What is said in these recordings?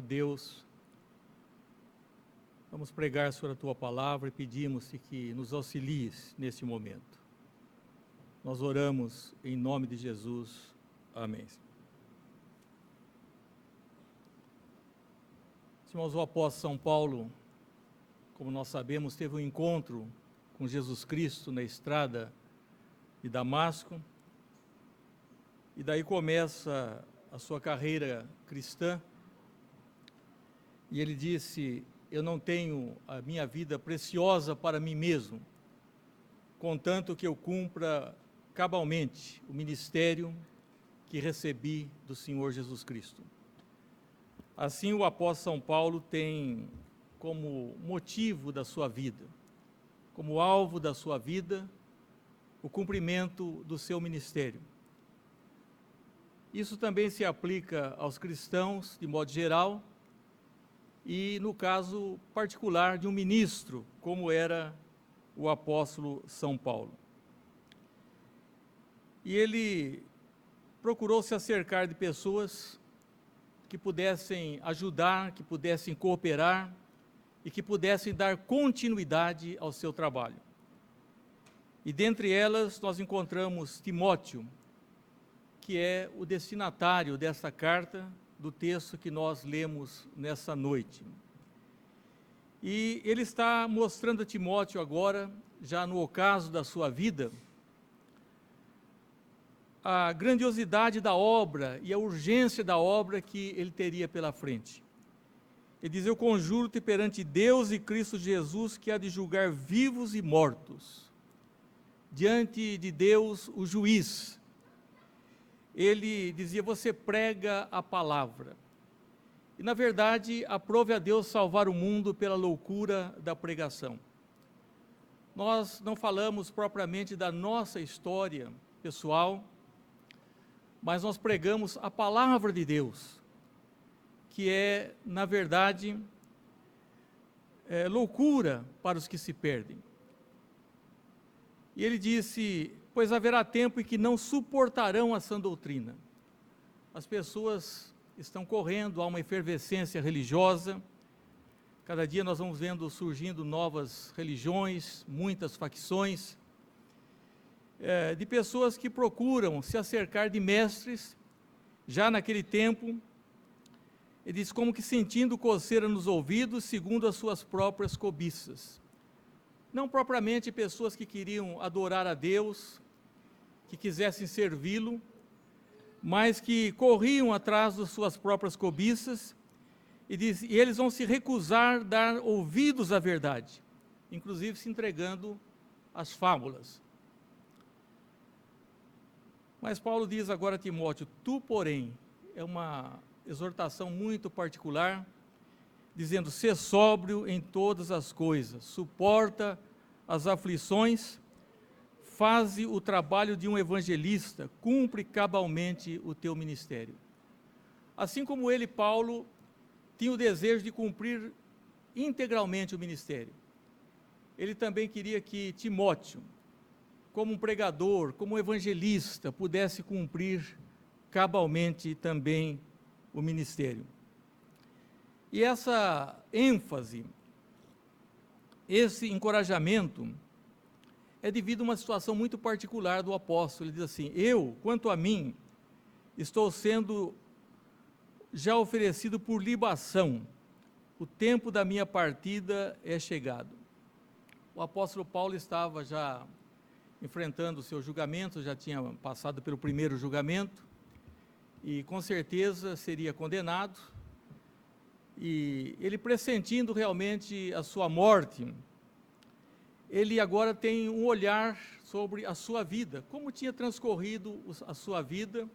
Deus, vamos pregar sobre a Tua palavra e pedimos-te que nos auxilies neste momento. Nós oramos em nome de Jesus. Amém. Irmãos, o apóstolo São Paulo, como nós sabemos, teve um encontro com Jesus Cristo na estrada de Damasco, e daí começa a sua carreira cristã, e ele disse: eu não tenho a minha vida preciosa para mim mesmo, contanto que eu cumpra cabalmente o ministério que recebi do Senhor Jesus Cristo. Assim, o apóstolo São Paulo tem como motivo da sua vida, como alvo da sua vida, o cumprimento do seu ministério. Isso também se aplica aos cristãos, de modo geral, e no caso particular de um ministro, como era o apóstolo São Paulo. E ele procurou se acercar de pessoas que pudessem ajudar, que pudessem cooperar e que pudessem dar continuidade ao seu trabalho. E dentre elas nós encontramos Timóteo, que é o destinatário dessa carta, do texto que nós lemos nessa noite. E ele está mostrando a Timóteo agora, já no ocaso da sua vida, a grandiosidade da obra e a urgência da obra que ele teria pela frente. Ele diz: eu conjuro-te perante Deus e Cristo Jesus, que há de julgar vivos e mortos. Diante de Deus, o juiz, ele dizia: você prega a palavra. E, na verdade, aprove a Deus salvar o mundo pela loucura da pregação. Nós não falamos propriamente da nossa história pessoal, mas nós pregamos a palavra de Deus, que é, na verdade, loucura para os que se perdem. E ele disse: pois haverá tempo em que não suportarão a sã doutrina. As pessoas estão correndo a uma efervescência religiosa, cada dia nós vamos vendo surgindo novas religiões, muitas facções, de pessoas que procuram se acercar de mestres. Já naquele tempo, ele diz, como que sentindo coceira nos ouvidos, segundo as suas próprias cobiças. Não propriamente pessoas que queriam adorar a Deus, que quisessem servi-lo, mas que corriam atrás das suas próprias cobiças, e diz, e eles vão se recusar a dar ouvidos à verdade, inclusive se entregando às fábulas. Mas Paulo diz agora a Timóteo: tu, porém, é uma exortação muito particular, dizendo: sê sóbrio em todas as coisas, suporta as aflições, faze o trabalho de um evangelista, cumpre cabalmente o teu ministério. Assim como ele, Paulo, tinha o desejo de cumprir integralmente o ministério, ele também queria que Timóteo, como um pregador, como um evangelista, pudesse cumprir cabalmente também o ministério. E essa ênfase, esse encorajamento, é devido a uma situação muito particular do apóstolo. Ele diz assim: eu, quanto a mim, estou sendo já oferecido por libação, o tempo da minha partida é chegado. O apóstolo Paulo estava já enfrentando o seu julgamento, já tinha passado pelo primeiro julgamento, e com certeza seria condenado, e ele pressentindo realmente a sua morte, ele agora tem um olhar sobre a sua vida, como tinha transcorrido a sua vida,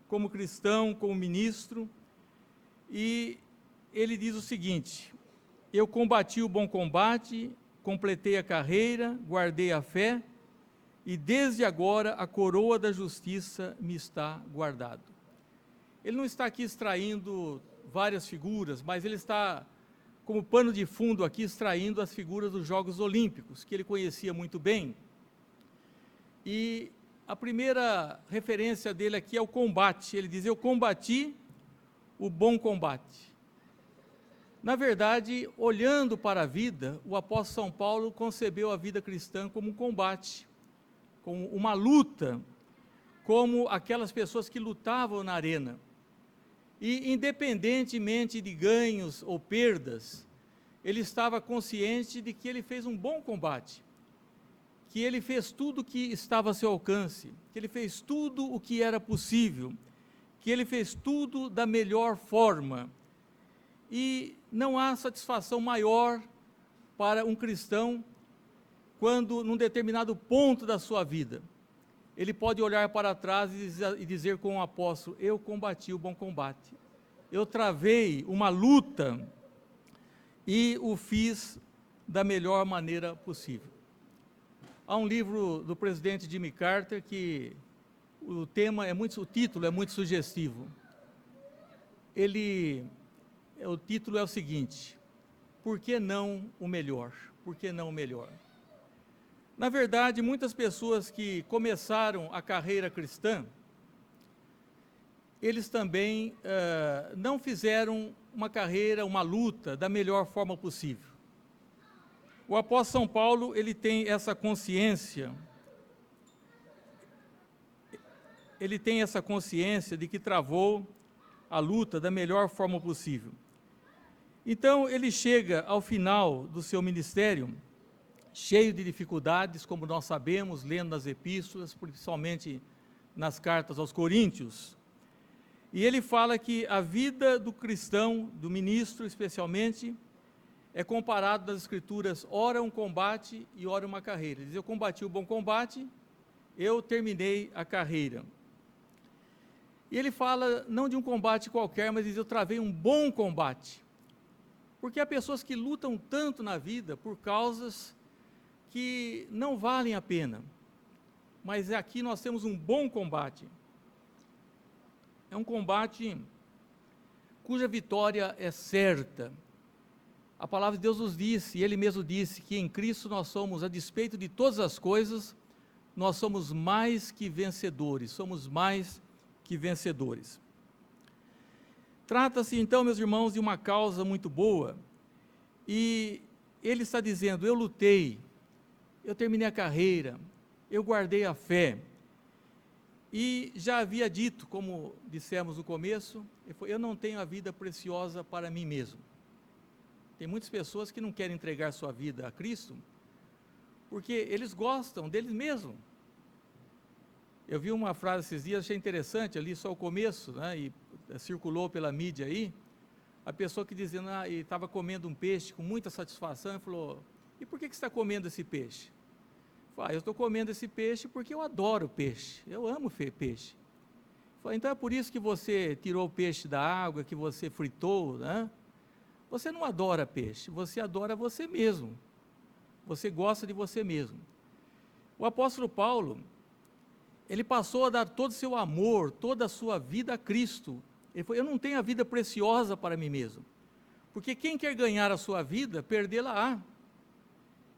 como cristão, como ministro, e ele diz o seguinte: eu combati o bom combate, completei a carreira, guardei a fé, e desde agora a coroa da justiça me está guardado. Ele não está aqui extraindo várias figuras, mas ele está, como pano de fundo aqui, extraindo as figuras dos Jogos Olímpicos, que ele conhecia muito bem. E a primeira referência dele aqui é o combate. Ele diz: eu combati o bom combate. Na verdade, olhando para a vida, o apóstolo São Paulo concebeu a vida cristã como um combate, como uma luta, como aquelas pessoas que lutavam na arena. E, independentemente de ganhos ou perdas, ele estava consciente de que ele fez um bom combate, que ele fez tudo o que estava a seu alcance, que ele fez tudo o que era possível, que ele fez tudo da melhor forma. E não há satisfação maior para um cristão quando, num determinado ponto da sua vida, ele pode olhar para trás e dizer com o apóstolo: eu combati o bom combate, eu travei uma luta e o fiz da melhor maneira possível. Há um livro do presidente Jimmy Carter que o título é muito sugestivo. O título é o seguinte: por que não o melhor? Por que não o melhor? Na verdade, muitas pessoas que começaram a carreira cristã, eles também não fizeram uma carreira, uma luta da melhor forma possível. O apóstolo São Paulo, ele tem essa consciência, de que travou a luta da melhor forma possível. Então, ele chega ao final do seu ministério, cheio de dificuldades, como nós sabemos, lendo nas epístolas, principalmente nas cartas aos Coríntios, e ele fala que a vida do cristão, do ministro especialmente, é comparado nas Escrituras, ora um combate e ora uma carreira. Ele diz: eu combati o bom combate, eu terminei a carreira. E ele fala não de um combate qualquer, mas diz: eu travei um bom combate. Porque há pessoas que lutam tanto na vida por causas que não valem a pena, mas aqui nós temos um bom combate. É um combate cuja vitória é certa. A palavra de Deus nos disse, e Ele mesmo disse, que em Cristo nós somos, a despeito de todas as coisas, nós somos mais que vencedores, Trata-se então, meus irmãos, de uma causa muito boa, e ele está dizendo: eu lutei, eu terminei a carreira, eu guardei a fé, e já havia dito, como dissemos no começo, eu não tenho a vida preciosa para mim mesmo. Tem muitas pessoas que não querem entregar sua vida a Cristo, porque eles gostam deles mesmos. Eu vi uma frase esses dias, achei interessante, ali só o começo, né, e circulou pela mídia aí, a pessoa que dizendo, e estava comendo um peixe com muita satisfação, e falou: e por que você está comendo esse peixe? Eu estou comendo esse peixe porque eu adoro peixe, eu amo peixe. Então é por isso que você tirou o peixe da água, que você fritou, né? Você não adora peixe, você adora você mesmo, você gosta de você mesmo. O apóstolo Paulo, ele passou a dar todo o seu amor, toda a sua vida a Cristo. Ele falou: eu não tenho a vida preciosa para mim mesmo, porque quem quer ganhar a sua vida, perdê-la-á.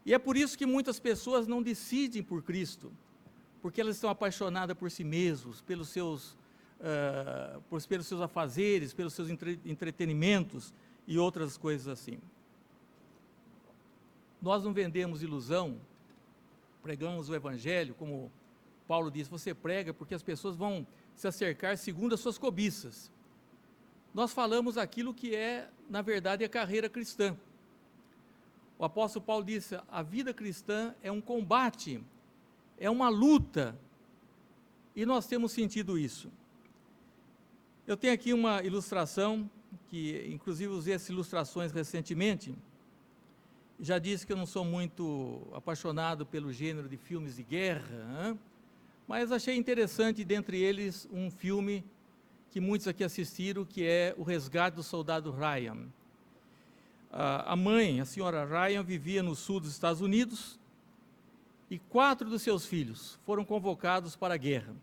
E é por isso que muitas pessoas não decidem por Cristo, porque elas estão apaixonadas por si mesmos, pelos seus afazeres, pelos seus entretenimentos e outras coisas assim. Nós não vendemos ilusão, pregamos o Evangelho, como Paulo diz: você prega porque as pessoas vão se acercar segundo as suas cobiças. Nós falamos aquilo que é, na verdade, a carreira cristã. O apóstolo Paulo disse: a vida cristã é um combate, é uma luta, e nós temos sentido isso. Eu tenho aqui uma ilustração, que inclusive usei essas ilustrações recentemente. Já disse que eu não sou muito apaixonado pelo gênero de filmes de guerra, mas achei interessante, dentre eles, um filme que muitos aqui assistiram, que é O Resgate do Soldado Ryan. A mãe, a senhora Ryan, vivia no sul dos Estados Unidos, e 4 dos seus filhos foram convocados para a guerra.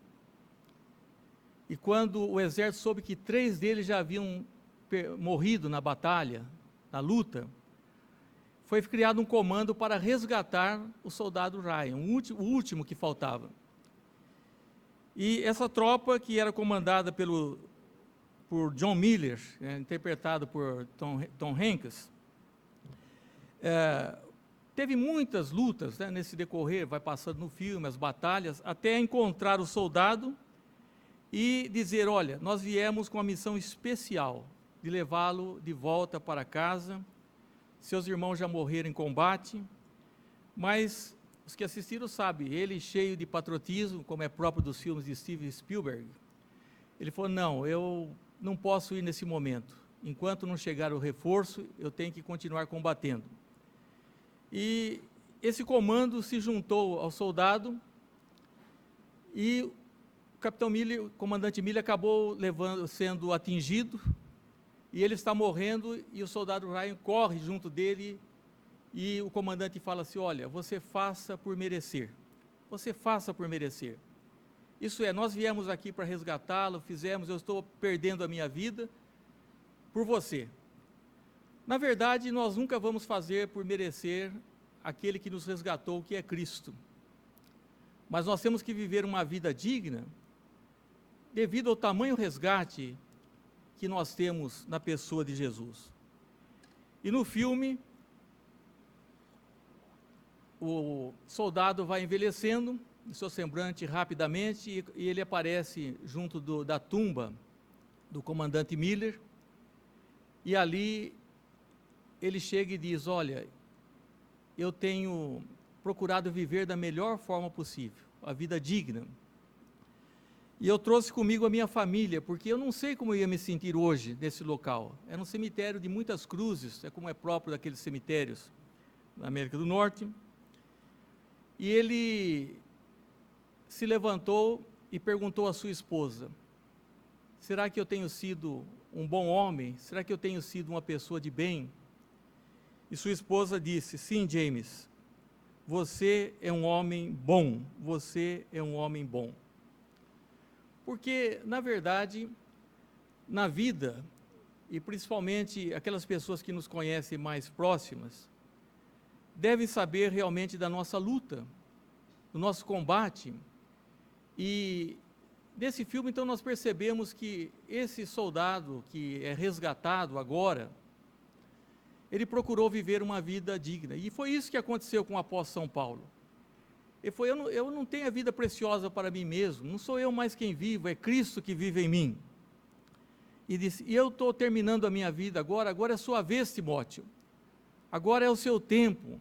E quando o exército soube que 3 deles já haviam morrido na batalha, na luta, foi criado um comando para resgatar o soldado Ryan, o último que faltava. E essa tropa, que era comandada pelo por John Miller, interpretado por Tom Hanks, teve muitas lutas, né, nesse decorrer, vai passando no filme, as batalhas, até encontrar o soldado e dizer, olha, nós viemos com uma missão especial, de levá-lo de volta para casa, seus irmãos já morreram em combate, mas os que assistiram sabem, ele cheio de patriotismo, como é próprio dos filmes de Steven Spielberg, ele falou, não, eu não posso ir nesse momento, enquanto não chegar o reforço, eu tenho que continuar combatendo. E esse comando se juntou ao soldado, e o capitão Miller, o comandante Miller, acabou sendo atingido, e ele está morrendo, e o soldado Ryan corre junto dele, e o comandante fala assim, olha, você faça por merecer, você faça por merecer. Isso é, nós viemos aqui para resgatá-lo, fizemos, eu estou perdendo a minha vida por você. Na verdade, nós nunca vamos fazer por merecer aquele que nos resgatou, que é Cristo. Mas nós temos que viver uma vida digna, devido ao tamanho resgate que nós temos na pessoa de Jesus. E no filme, o soldado vai envelhecendo, o seu semblante rapidamente, e ele aparece junto da tumba do comandante Miller, e ali ele chega e diz, olha, eu tenho procurado viver da melhor forma possível, a vida digna, e eu trouxe comigo a minha família, porque eu não sei como eu ia me sentir hoje nesse local. Era um cemitério de muitas cruzes, é como é próprio daqueles cemitérios na América do Norte. E ele se levantou e perguntou à sua esposa, será que eu tenho sido um bom homem? Será que eu tenho sido uma pessoa de bem? E sua esposa disse, sim, James, você é um homem bom, você é um homem bom. Porque, na verdade, na vida, e principalmente aquelas pessoas que nos conhecem mais próximas, devem saber realmente da nossa luta, do nosso combate. E nesse filme, então, nós percebemos que esse soldado que é resgatado agora, ele procurou viver uma vida digna. E foi isso que aconteceu com o apóstolo São Paulo. Ele foi, eu não tenho a vida preciosa para mim mesmo, não sou eu mais quem vivo, é Cristo que vive em mim. E disse, e eu estou terminando a minha vida agora é sua vez, Timóteo, agora é o seu tempo,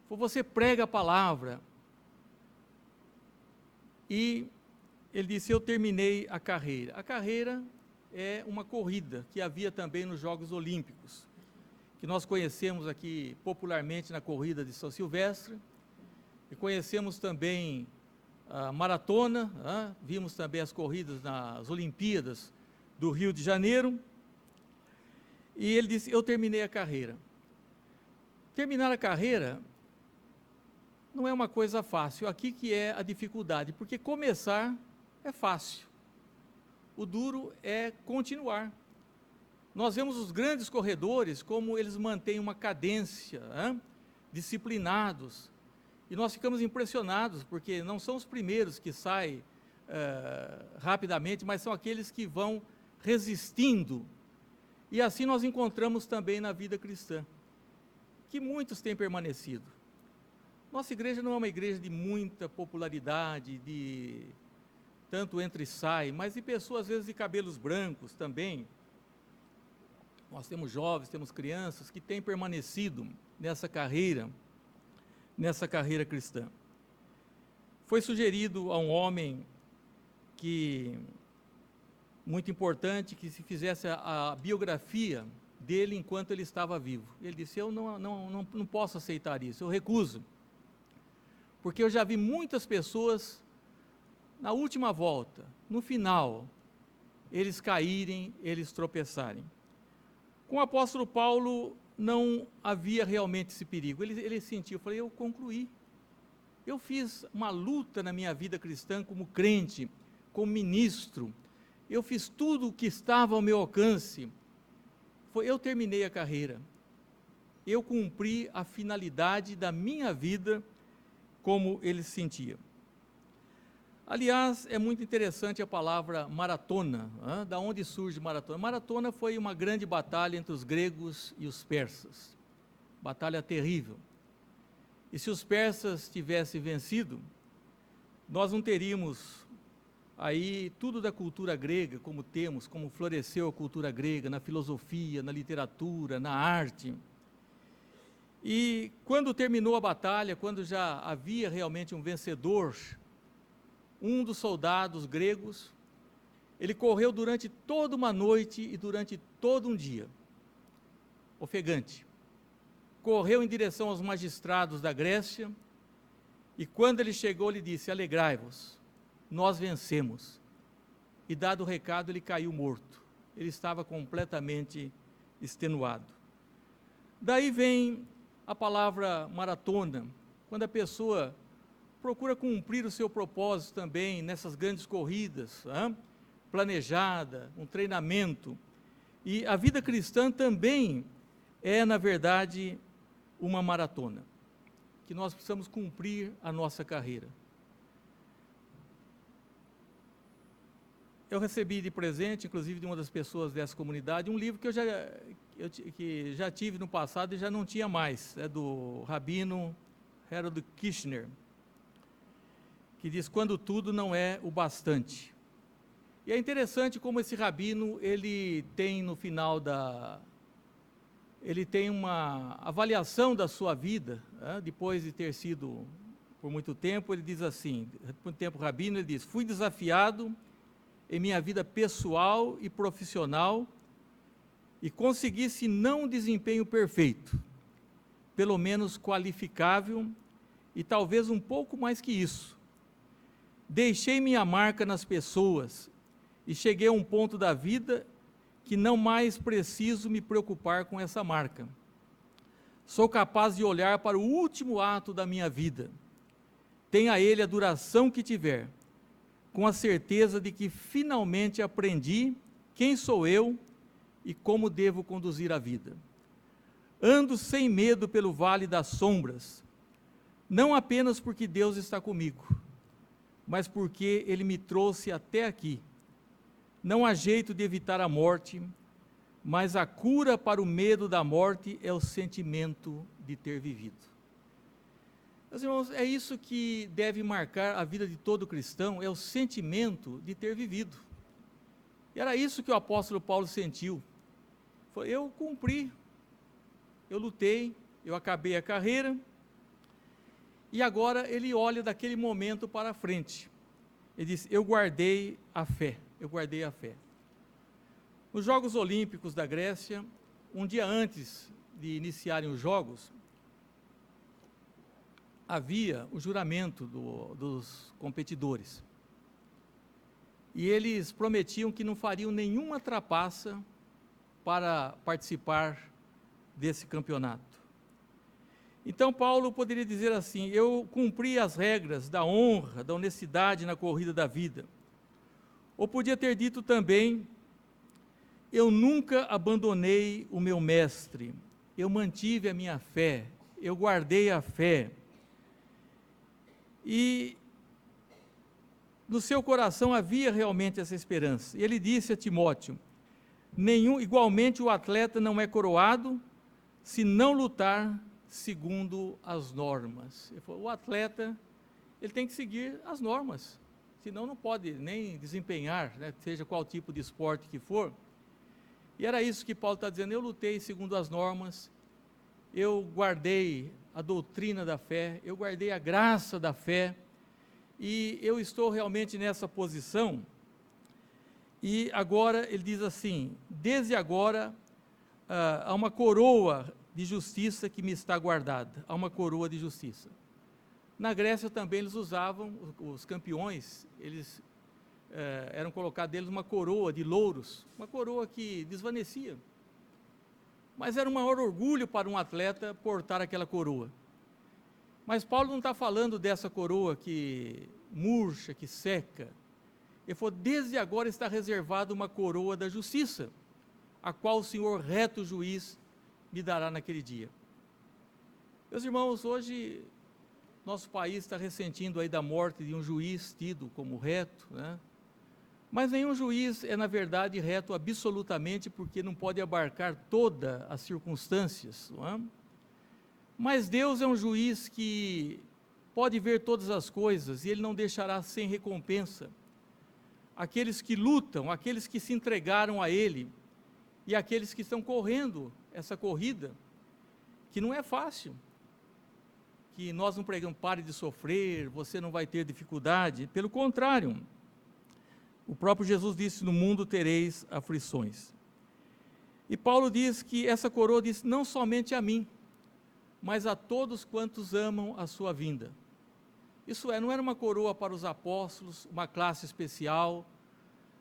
você prega a palavra. E ele disse, eu terminei a carreira. A carreira é uma corrida que havia também nos Jogos Olímpicos, que nós conhecemos aqui popularmente na corrida de São Silvestre, e conhecemos também a maratona, vimos também as corridas nas Olimpíadas do Rio de Janeiro, e ele disse, eu terminei a carreira. Terminar a carreira não é uma coisa fácil, aqui que é a dificuldade, porque começar é fácil, o duro é continuar. Nós vemos os grandes corredores, como eles mantêm uma cadência, disciplinados, e nós ficamos impressionados, porque não são os primeiros que saem rapidamente, mas são aqueles que vão resistindo. E assim nós encontramos também na vida cristã, que muitos têm permanecido. Nossa igreja não é uma igreja de muita popularidade, de tanto entra e sai, mas de pessoas, às vezes, de cabelos brancos também. Nós temos jovens, temos crianças que têm permanecido nessa carreira cristã. Foi sugerido a um homem muito importante, que se fizesse a biografia dele enquanto ele estava vivo. Ele disse, eu não posso aceitar isso, eu recuso, porque eu já vi muitas pessoas, na última volta, no final, eles caírem, eles tropeçarem. Com o apóstolo Paulo, não havia realmente esse perigo, ele sentiu, eu falei, eu concluí, eu fiz uma luta na minha vida cristã como crente, como ministro, eu fiz tudo o que estava ao meu alcance, eu terminei a carreira, eu cumpri a finalidade da minha vida, como ele se sentia. Aliás, é muito interessante a palavra maratona. Da onde surge maratona? Maratona foi uma grande batalha entre os gregos e os persas. Batalha terrível. E se os persas tivessem vencido, nós não teríamos aí tudo da cultura grega, como temos, como floresceu a cultura grega, na filosofia, na literatura, na arte. E quando terminou a batalha, quando já havia realmente um vencedor, um dos soldados gregos, ele correu durante toda uma noite e durante todo um dia, ofegante. Correu em direção aos magistrados da Grécia, e quando ele chegou, ele disse: alegrai-vos, nós vencemos. E dado o recado, ele caiu morto. Ele estava completamente extenuado. Daí vem a palavra maratona, quando a pessoa procura cumprir o seu propósito também nessas grandes corridas, planejada, um treinamento. E a vida cristã também é, na verdade, uma maratona, que nós precisamos cumprir a nossa carreira. Eu recebi de presente, inclusive de uma das pessoas dessa comunidade, um livro que já tive no passado e já não tinha mais, é do Rabino Harold Kushner, que diz: quando tudo não é o bastante. E é interessante como esse rabino, ele tem no final ele tem uma avaliação da sua vida, depois de ter sido por muito tempo, ele diz assim, por muito tempo rabino, ele diz: fui desafiado em minha vida pessoal e profissional e consegui, se não um desempenho perfeito, pelo menos qualificável e talvez um pouco mais que isso. Deixei minha marca nas pessoas e cheguei a um ponto da vida que não mais preciso me preocupar com essa marca. Sou capaz de olhar para o último ato da minha vida, tenha ele a duração que tiver, com a certeza de que finalmente aprendi quem sou eu e como devo conduzir a vida. Ando sem medo pelo vale das sombras, não apenas porque Deus está comigo, mas porque Ele me trouxe até aqui. Não há jeito de evitar a morte, mas a cura para o medo da morte é o sentimento de ter vivido. Meus irmãos, é isso que deve marcar a vida de todo cristão, é o sentimento de ter vivido. E era isso que o apóstolo Paulo sentiu. Foi: eu cumpri, eu lutei, eu acabei a carreira, e agora ele olha daquele momento para frente. Ele diz: eu guardei a fé, eu guardei a fé. Nos Jogos Olímpicos da Grécia, um dia antes de iniciarem os Jogos, havia o juramento dos competidores. E eles prometiam que não fariam nenhuma trapaça para participar desse campeonato. Então Paulo poderia dizer assim: eu cumpri as regras da honra, da honestidade na corrida da vida. Ou podia ter dito também: eu nunca abandonei o meu mestre, eu mantive a minha fé, eu guardei a fé. E no seu coração havia realmente essa esperança. E ele disse a Timóteo: igualmente o atleta não é coroado se não lutar segundo as normas. Ele falou: o atleta, ele tem que seguir as normas, senão não pode nem desempenhar, seja qual tipo de esporte que for. E era isso que Paulo está dizendo: eu lutei segundo as normas, eu guardei a doutrina da fé, eu guardei a graça da fé, e eu estou realmente nessa posição. E agora ele diz assim: desde agora há uma coroa de justiça que me está guardada, há uma coroa de justiça. Na Grécia também eles usavam, os campeões, eles eram colocados deles uma coroa de louros, uma coroa que desvanecia. Mas era um maior orgulho para um atleta portar aquela coroa. Mas Paulo não está falando dessa coroa que murcha, que seca. Ele falou: desde agora está reservada uma coroa da justiça, a qual o Senhor reto juiz me dará naquele dia. Meus irmãos, hoje Nosso país está ressentindo aí da morte de um juiz tido como reto, né? Mas nenhum juiz é, na verdade, reto absolutamente, porque não pode abarcar todas as circunstâncias, não é? Mas Deus é um juiz que pode ver todas as coisas, e Ele não deixará sem recompensa aqueles que lutam, aqueles que se entregaram a Ele, e aqueles que estão correndo essa corrida, que não é fácil, que nós não pregamos, pare de sofrer, você não vai ter dificuldade, pelo contrário, o próprio Jesus disse, no mundo tereis aflições. E Paulo diz que essa coroa diz, não somente a mim, mas a todos quantos amam a sua vinda. Isso é, não era uma coroa para os apóstolos, uma classe especial,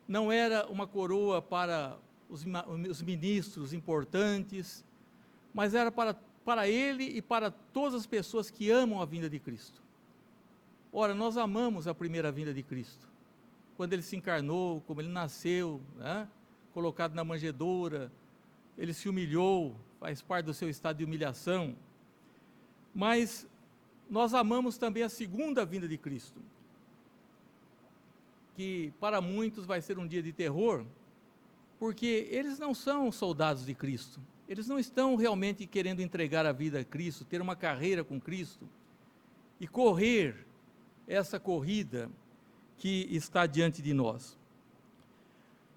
não era uma coroa para os ministros importantes, mas era para ele e para todas as pessoas que amam a vinda de Cristo. Ora, nós amamos a primeira vinda de Cristo, quando Ele se encarnou, como Ele nasceu, né? Colocado na manjedoura, Ele se humilhou, faz parte do seu estado de humilhação, mas nós amamos também a segunda vinda de Cristo, que para muitos vai ser um dia de terror, porque eles não são soldados de Cristo, eles não estão realmente querendo entregar a vida a Cristo, ter uma carreira com Cristo, e correr essa corrida que está diante de nós.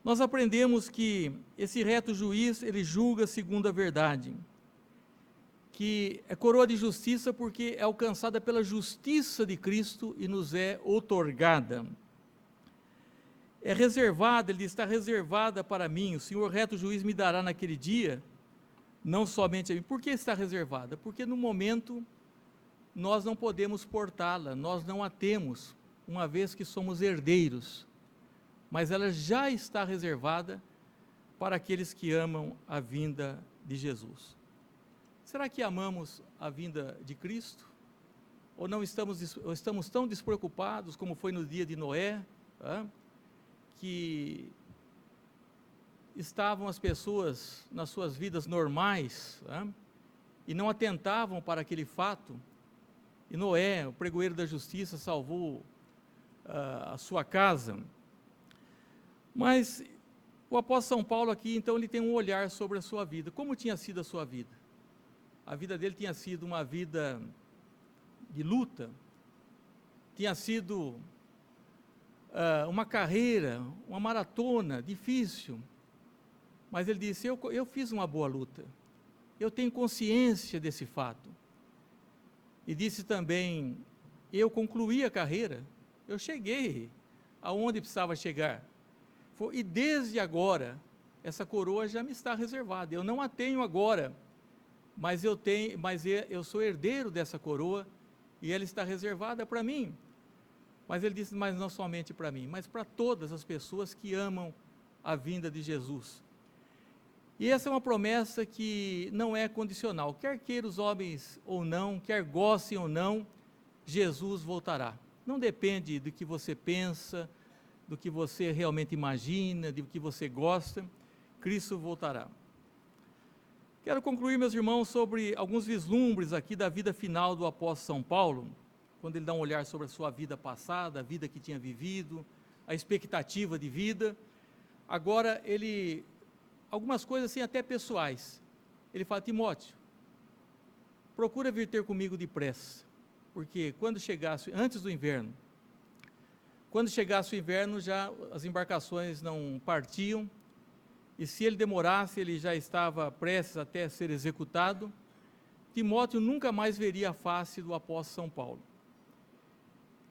Nós aprendemos que esse reto juiz, ele julga segundo a verdade, que é coroa de justiça porque é alcançada pela justiça de Cristo e nos é outorgada. É reservada, ele está reservada para mim, o Senhor reto juiz me dará naquele dia, não somente a mim. Por que está reservada? Porque no momento nós não podemos portá-la, nós não a temos, uma vez que somos herdeiros, mas ela já está reservada para aqueles que amam a vinda de Jesus. Será que amamos a vinda de Cristo? Ou não estamos tão despreocupados como foi no dia de Noé, que estavam as pessoas nas suas vidas normais, e não atentavam para aquele fato, e Noé, o pregoeiro da justiça, salvou a sua casa. Mas o apóstolo São Paulo aqui, então, ele tem um olhar sobre a sua vida. Como tinha sido a sua vida? A vida dele tinha sido uma vida de luta, tinha sido uma carreira, uma maratona difícil, mas ele disse, eu fiz uma boa luta, eu tenho consciência desse fato, e disse também, eu concluí a carreira, eu cheguei aonde precisava chegar, e desde agora, essa coroa já me está reservada, eu não a tenho agora, mas eu sou herdeiro dessa coroa, e ela está reservada para mim. Mas ele disse, mas não somente para mim, mas para todas as pessoas que amam a vinda de Jesus. E essa é uma promessa que não é condicional, quer queira os homens ou não, quer gostem ou não, Jesus voltará. Não depende do que você pensa, do que você realmente imagina, do que você gosta, Cristo voltará. Quero concluir, meus irmãos, sobre alguns vislumbres aqui da vida final do apóstolo São Paulo, quando ele dá um olhar sobre a sua vida passada, a vida que tinha vivido, a expectativa de vida. Agora, algumas coisas assim até pessoais, ele fala, Timóteo, procura vir ter comigo depressa, porque quando chegasse, antes do inverno, quando chegasse o inverno, já as embarcações não partiam, e se ele demorasse, ele já estava prestes até ser executado, Timóteo nunca mais veria a face do apóstolo São Paulo.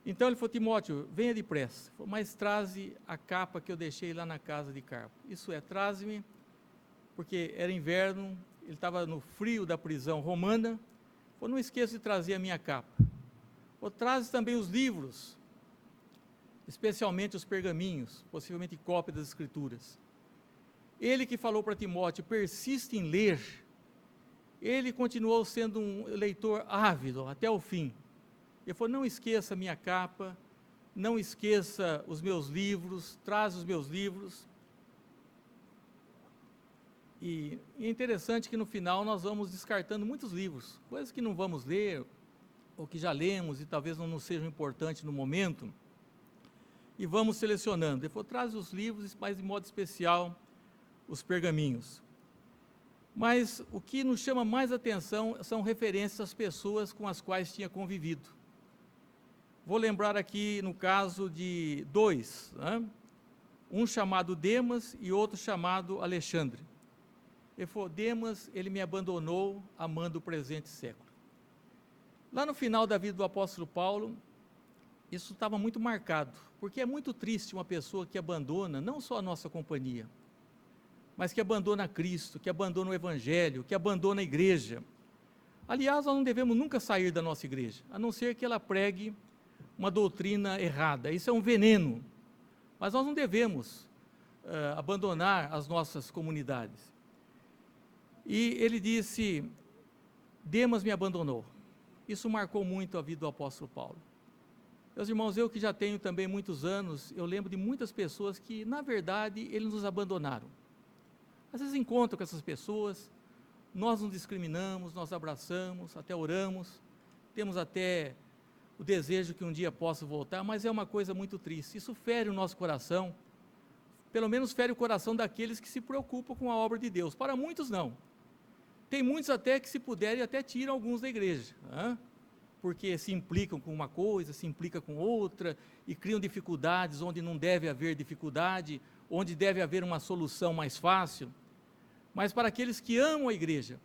Então ele falou, Timóteo, venha depressa, mas traze a capa que eu deixei lá na casa de Carpo. Isso é, traze-me, porque era inverno, ele estava no frio da prisão romana, falou, não esqueça de trazer a minha capa. Falou, traze também os livros, especialmente os pergaminhos, possivelmente cópia das Escrituras. Ele que falou para Timóteo, persiste em ler, ele continuou sendo um leitor ávido até o fim. Ele falou, não esqueça a minha capa, não esqueça os meus livros, traz os meus livros. E é interessante que no final nós vamos descartando muitos livros, coisas que não vamos ler, ou que já lemos e talvez não nos sejam importantes no momento, e vamos selecionando. Ele falou, traz os livros, mas de modo especial os pergaminhos. Mas o que nos chama mais atenção são referências às pessoas com as quais tinha convivido. Vou lembrar aqui no caso de dois, né? Um chamado Demas e outro chamado Alexandre. Ele falou, Demas, ele me abandonou amando o presente século. Lá no final da vida do apóstolo Paulo, isso estava muito marcado, porque é muito triste uma pessoa que abandona não só a nossa companhia, mas que abandona Cristo, que abandona o Evangelho, que abandona a igreja. Aliás, nós não devemos nunca sair da nossa igreja, a não ser que ela pregue uma doutrina errada. Isso é um veneno, mas nós não devemos abandonar as nossas comunidades. E ele disse, Demas me abandonou. Isso marcou muito a vida do apóstolo Paulo. Meus irmãos, eu que já tenho também muitos anos, eu lembro de muitas pessoas que, na verdade, eles nos abandonaram. Às vezes encontro com essas pessoas, nós nos discriminamos, nós abraçamos, até oramos, temos até o desejo que um dia possa voltar, mas é uma coisa muito triste. Isso fere o nosso coração, pelo menos fere o coração daqueles que se preocupam com a obra de Deus. Para muitos, não. Tem muitos até que, se puderem, até tiram alguns da igreja, né? Porque se implicam com uma coisa, se implicam com outra, e criam dificuldades onde não deve haver dificuldade, onde deve haver uma solução mais fácil. Mas para aqueles que amam a igreja,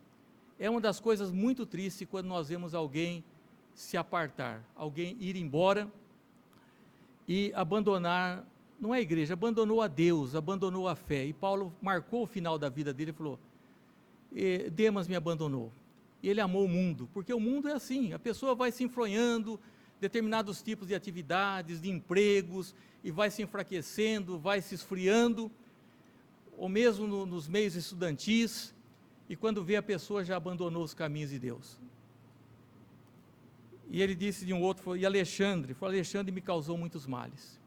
é uma das coisas muito tristes quando nós vemos alguém se apartar, alguém ir embora e abandonar, não é a igreja, abandonou a Deus, abandonou a fé. E Paulo marcou o final da vida dele e falou, Demas me abandonou. E ele amou o mundo, porque o mundo é assim, a pessoa vai se enfronhando, determinados tipos de atividades, de empregos, e vai se enfraquecendo, vai se esfriando, ou mesmo nos meios estudantis, e quando vê a pessoa já abandonou os caminhos de Deus. E ele disse de um outro, e Alexandre me causou muitos males.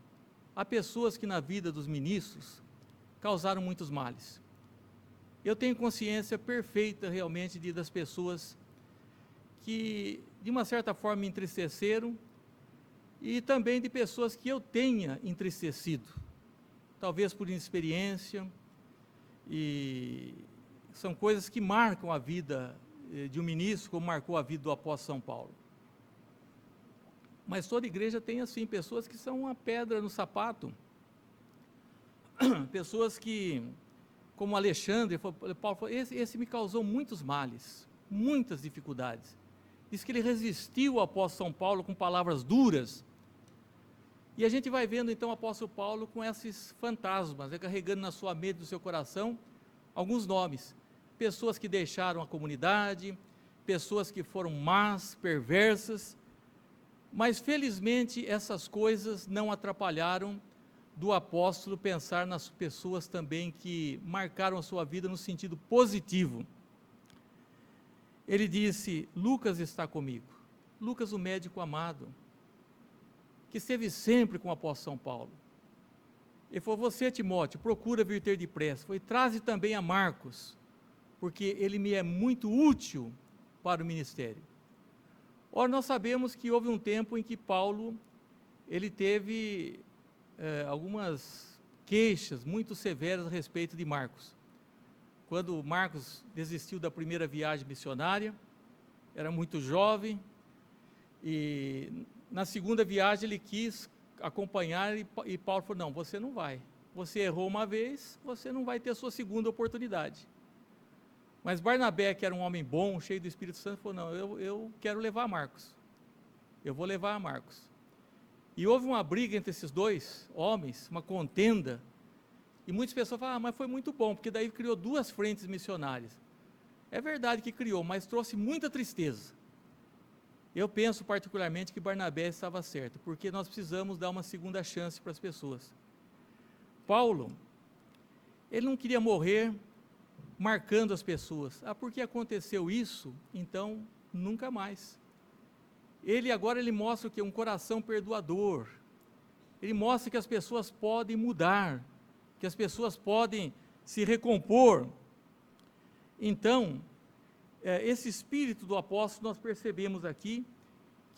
Há pessoas que na vida dos ministros causaram muitos males. Eu tenho consciência perfeita realmente das pessoas que de uma certa forma me entristeceram, e também de pessoas que eu tenha entristecido, talvez por inexperiência, e são coisas que marcam a vida de um ministro, como marcou a vida do apóstolo São Paulo. Mas toda igreja tem assim, pessoas que são uma pedra no sapato, pessoas que, como Alexandre, Paulo falou, esse me causou muitos males, muitas dificuldades. Diz que ele resistiu ao apóstolo São Paulo com palavras duras, e a gente vai vendo então o apóstolo Paulo com esses fantasmas, carregando na sua mente, no seu coração, alguns nomes, pessoas que deixaram a comunidade, pessoas que foram más, perversas, mas felizmente essas coisas não atrapalharam do apóstolo pensar nas pessoas também que marcaram a sua vida no sentido positivo. Ele disse, Lucas está comigo, Lucas o médico amado, que esteve sempre com o apóstolo São Paulo. Ele falou, você Timóteo, procura vir ter depressa, traze também a Marcos, porque ele me é muito útil para o ministério. Ora, nós sabemos que houve um tempo em que Paulo, ele teve algumas queixas muito severas a respeito de Marcos. Quando Marcos desistiu da primeira viagem missionária, era muito jovem, e na segunda viagem ele quis acompanhar, e Paulo falou, não, você não vai, você errou uma vez, você não vai ter a sua segunda oportunidade. Mas Barnabé, que era um homem bom, cheio do Espírito Santo, falou, não, eu quero levar Marcos, eu vou levar Marcos. E houve uma briga entre esses dois homens, uma contenda, e muitas pessoas falam, mas foi muito bom, porque daí criou duas frentes missionárias. É verdade que criou, mas trouxe muita tristeza. Eu penso particularmente que Barnabé estava certo, porque nós precisamos dar uma segunda chance para as pessoas. Paulo, ele não queria morrer marcando as pessoas. Porque aconteceu isso, então nunca mais. Ele mostra o quê? Um coração perdoador. Ele mostra que as pessoas podem mudar, que as pessoas podem se recompor. Então, esse espírito do apóstolo nós percebemos aqui,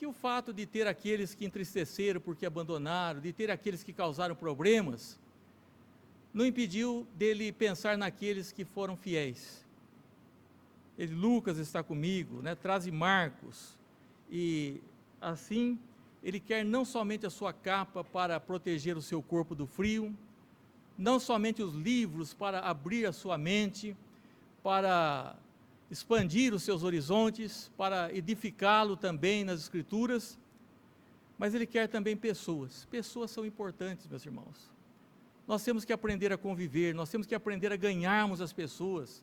que o fato de ter aqueles que entristeceram porque abandonaram, de ter aqueles que causaram problemas, não impediu dele pensar naqueles que foram fiéis. Lucas está comigo, né? Traz Marcos, e assim ele quer não somente a sua capa para proteger o seu corpo do frio, não somente os livros para abrir a sua mente, para expandir os seus horizontes, para edificá-lo também nas Escrituras, mas ele quer também pessoas. Pessoas são importantes, meus irmãos. Nós temos que aprender a conviver, nós temos que aprender a ganharmos as pessoas,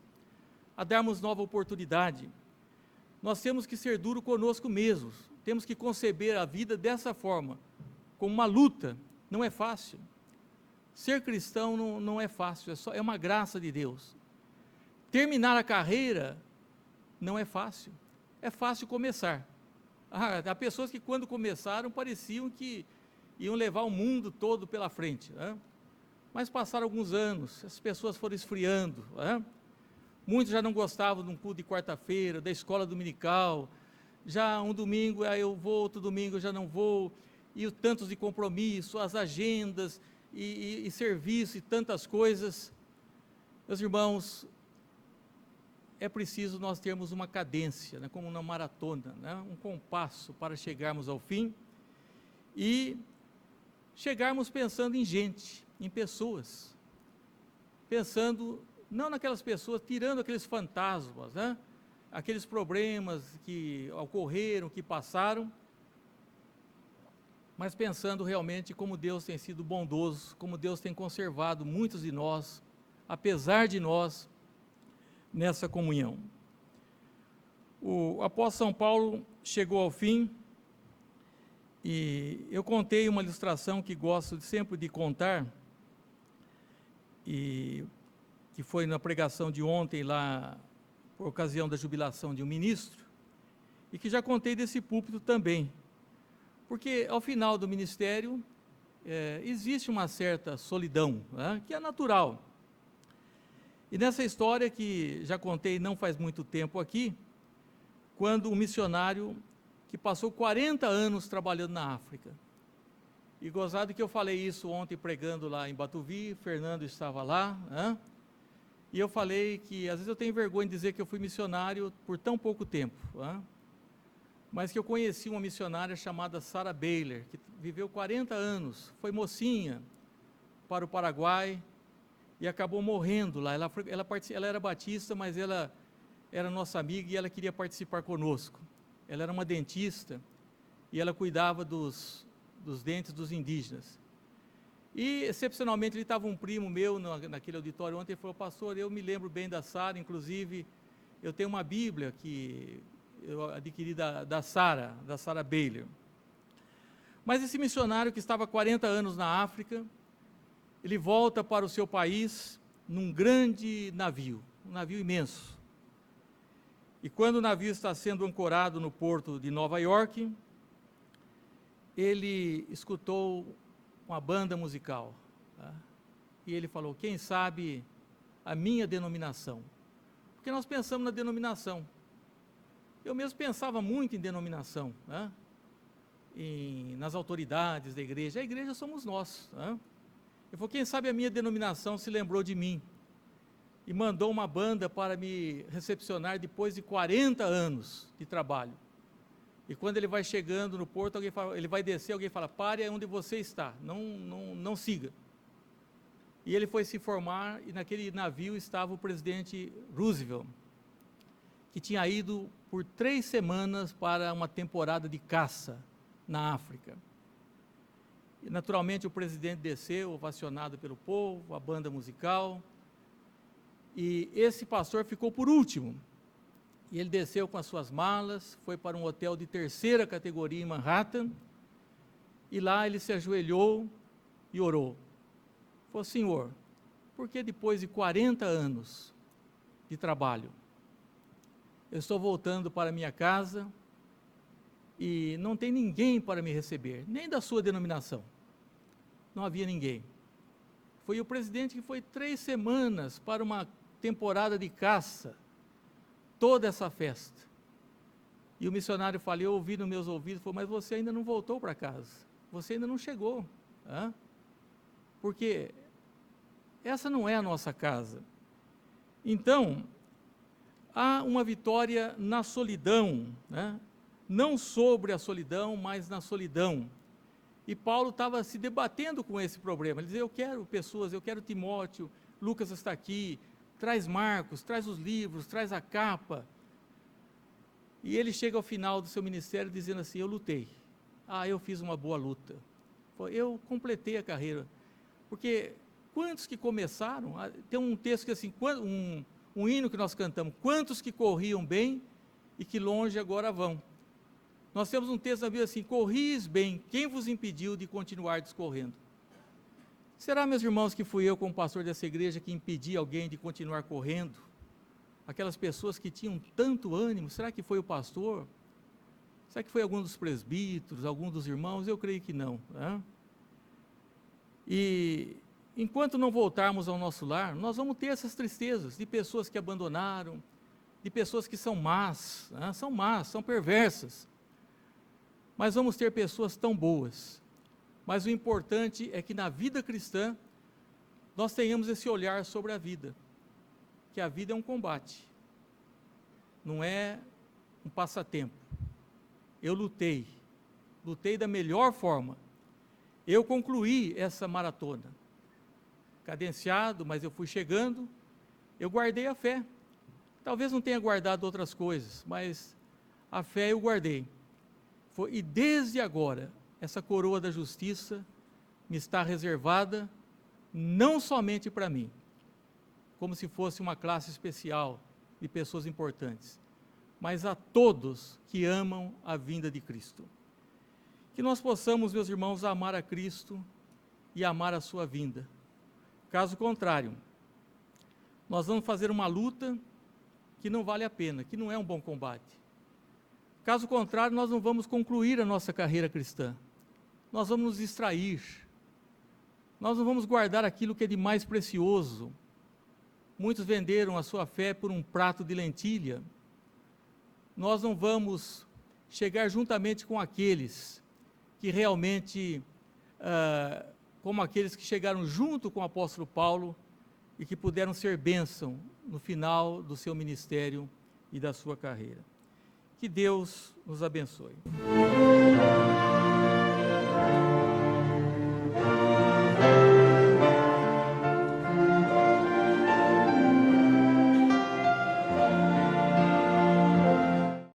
a darmos nova oportunidade. Nós temos que ser duro conosco mesmos, temos que conceber a vida dessa forma, como uma luta. Não é fácil. Ser cristão não é fácil, é uma graça de Deus. Terminar a carreira não é fácil, é fácil começar. Há pessoas que quando começaram pareciam que iam levar o mundo todo pela frente, né? Mas passaram alguns anos, as pessoas foram esfriando, né? Muitos já não gostavam de um culto de quarta-feira, da escola dominical, já um domingo eu vou, outro domingo eu já não vou, e o tantos de compromisso, as agendas, e serviço, e tantas coisas. Meus irmãos, é preciso nós termos uma cadência, né, como uma maratona, né, um compasso para chegarmos ao fim, e chegarmos pensando em gente, em pessoas, pensando não naquelas pessoas, tirando aqueles fantasmas, né, aqueles problemas que ocorreram, que passaram, mas pensando realmente como Deus tem sido bondoso, como Deus tem conservado muitos de nós, apesar de nós, nessa comunhão. O apóstolo São Paulo chegou ao fim, e eu contei uma ilustração que gosto sempre de contar, e que foi na pregação de ontem lá, por ocasião da jubilação de um ministro, e que já contei desse púlpito também, porque ao final do ministério existe uma certa solidão, né, que é natural. E nessa história que já contei não faz muito tempo aqui, quando um missionário que passou 40 anos trabalhando na África, e gozado que eu falei isso ontem pregando lá em Batuvi, Fernando estava lá, né? E eu falei que às vezes eu tenho vergonha de dizer que eu fui missionário por tão pouco tempo, né? Mas que eu conheci uma missionária chamada Sarah Baylor, que viveu 40 anos, foi mocinha para o Paraguai e acabou morrendo lá. Ela era batista, mas ela era nossa amiga e ela queria participar conosco. Ela era uma dentista e ela cuidava dos dentes dos indígenas. E, excepcionalmente, ele estava um primo meu naquele auditório ontem, ele falou: pastor, eu me lembro bem da Sarah, inclusive, eu tenho uma Bíblia que eu adquiri da Sarah Baylor. Mas esse missionário que estava 40 anos na África, ele volta para o seu país num grande navio, um navio imenso. E quando o navio está sendo ancorado no porto de Nova York, ele escutou uma banda musical, tá? E ele falou: quem sabe a minha denominação? Porque nós pensamos na denominação. Eu mesmo pensava muito em denominação, né? Nas autoridades da igreja. A igreja somos nós, né? Ele falou: quem sabe a minha denominação se lembrou de mim e mandou uma banda para me recepcionar depois de 40 anos de trabalho. E quando ele vai chegando no porto, alguém fala, ele vai descer, alguém fala: pare onde você está, não siga. E ele foi se formar, e naquele navio estava o presidente Roosevelt, que tinha ido por 3 semanas para uma temporada de caça na África. E naturalmente o presidente desceu, ovacionado pelo povo, a banda musical, e esse pastor ficou por último. E ele desceu com as suas malas, foi para um hotel de 3ª categoria em Manhattan, e lá ele se ajoelhou e orou. Falou: Senhor, por que depois de 40 anos de trabalho, eu estou voltando para minha casa e não tem ninguém para me receber, nem da sua denominação? Não havia ninguém. Foi o presidente que foi 3 semanas para uma temporada de caça, toda essa festa. E o missionário falou, eu ouvi nos meus ouvidos, falou, mas você ainda não voltou para casa, você ainda não chegou, porque essa não é a nossa casa. Então, há uma vitória na solidão, não sobre a solidão, mas na solidão. E Paulo estava se debatendo com esse problema. Ele dizia, eu quero pessoas, eu quero Timóteo, Lucas está aqui, traz Marcos, traz os livros, traz a capa. E ele chega ao final do seu ministério dizendo assim, eu lutei. Eu fiz uma boa luta. Eu completei a carreira. Porque quantos que começaram, tem um texto que assim, um hino que nós cantamos, quantos que corriam bem e que longe agora vão. Nós temos um texto na Bíblia assim, corris bem, quem vos impediu de continuar discorrendo? Será, meus irmãos, que fui eu como pastor dessa igreja que impedi alguém de continuar correndo? Aquelas pessoas que tinham tanto ânimo, será que foi o pastor? Será que foi algum dos presbíteros, algum dos irmãos? Eu creio que não. E enquanto não voltarmos ao nosso lar, nós vamos ter essas tristezas de pessoas que abandonaram, de pessoas que são más, são perversas. Mas vamos ter pessoas tão boas. Mas o importante é que na vida cristã, nós tenhamos esse olhar sobre a vida, que a vida é um combate, não é um passatempo. Eu lutei da melhor forma, eu concluí essa maratona, cadenciado, mas eu fui chegando, eu guardei a fé, talvez não tenha guardado outras coisas, mas a fé eu guardei, e desde agora, essa coroa da justiça me está reservada, não somente para mim, como se fosse uma classe especial de pessoas importantes, mas a todos que amam a vinda de Cristo. Que nós possamos, meus irmãos, amar a Cristo e amar a sua vinda. Caso contrário, nós vamos fazer uma luta que não vale a pena, que não é um bom combate. Caso contrário, nós não vamos concluir a nossa carreira cristã. Nós vamos nos distrair. Nós não vamos guardar aquilo que é de mais precioso. Muitos venderam a sua fé por um prato de lentilha. Nós não vamos chegar juntamente com aqueles que realmente, como aqueles que chegaram junto com o apóstolo Paulo e que puderam ser bênção no final do seu ministério e da sua carreira. Que Deus nos abençoe.